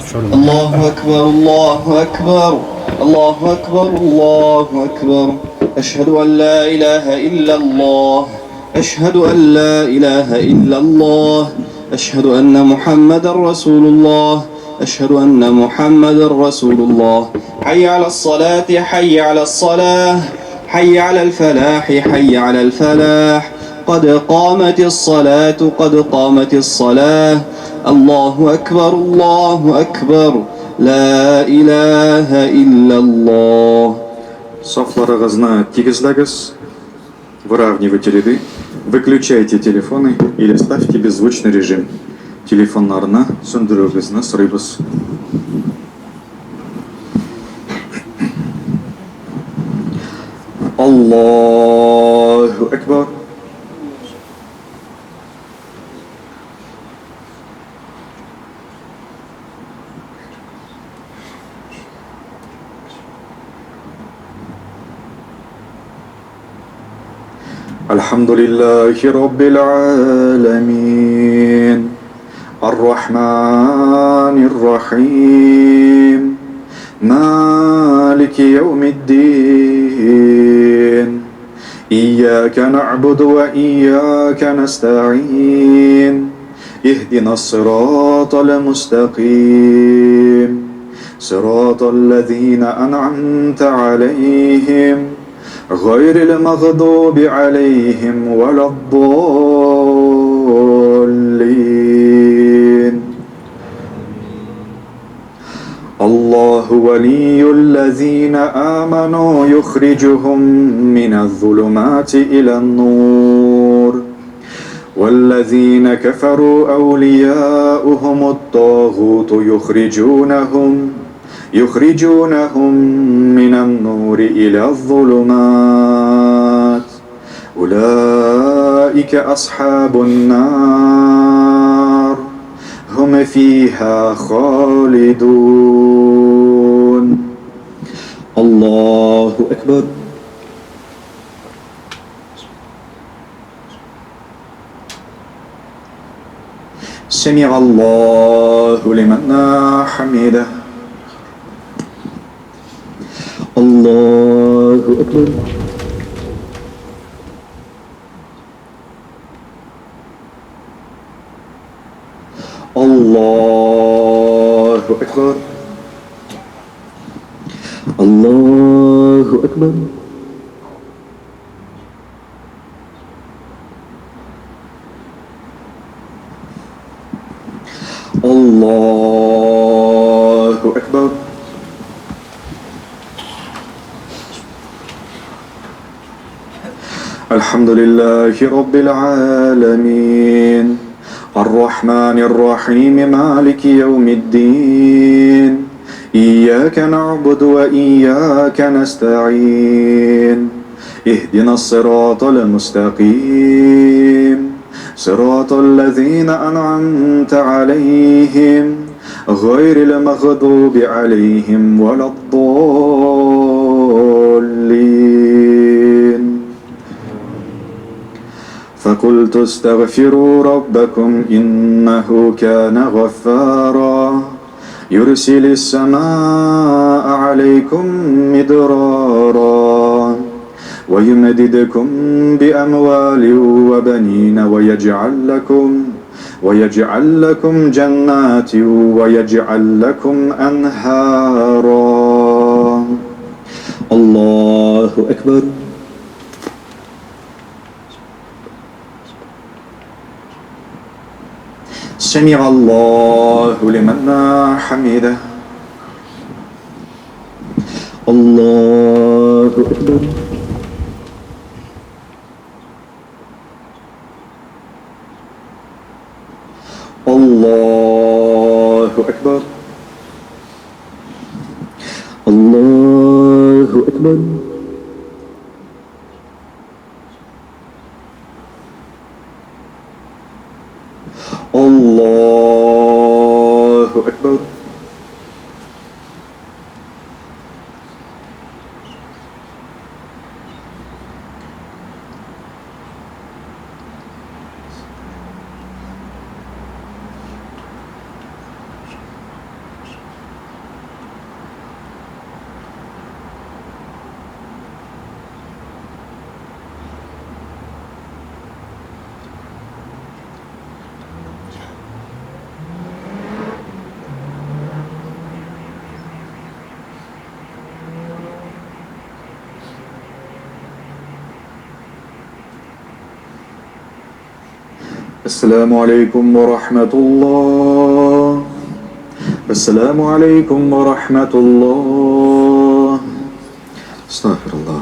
الله أكبر الله أكبر الله أكبر الله أكبر. أشهد أن لا إله إلا الله. أشهد أن لا إله إلا الله. أشهد أن محمدا رسول الله. أشهد أن محمدا رسول الله. حي على الصلاة حي على الصلاة حي على الفلاح حي على الفلاح. قد قامت الصلاة قد قامت الصلاة. الله أكبر الله أكبر. لا إله إلا الله. Saflarınızı тигізләгіз, выравнивайте ряды, выключайте телефоны или ставьте беззвучный режим. Телефоннарны сөндірігізні сұрайбыз. Аллаху Акбар. الحمد لله رب العالمين الرحمن الرحيم مالك يوم الدين إياك نعبد وإياك نستعين اهدنا الصراط المستقيم صراط الذين أنعمت عليهم غير المغضوب عليهم ولا الضالين. الله ولي الذين آمنوا يخرجهم من الظلمات إلى النور والذين كفروا أولياؤهم الطاغوت يخرجونهم من النور إلى الظلمات أولئك أصحاب النار هم فيها خالدون. الله أكبر. سمع الله لمن حمده. الله أكبر. الله أكبر. الله أكبر. الله أكبر. الحمد لله رب العالمين الرحمن الرحيم مالك يوم الدين إياك نعبد وإياك نستعين اهدنا الصراط المستقيم صراط الذين أنعمت عليهم غير المغضوب عليهم ولا الضالين. فقلت استغفروا ربكم إنه كان غفارا يرسل السماء عليكم مدرارا ويمددكم بأموال وبنين ويجعل لكم جنات ويجعل لكم أنهارا. الله أكبر. سمع الله لمن حمده. الله أكبر. الله أكبر. الله أكبر. الله أكبر. السلام عليكم ورحمة الله. السلام عليكم ورحمة الله. استغفر الله.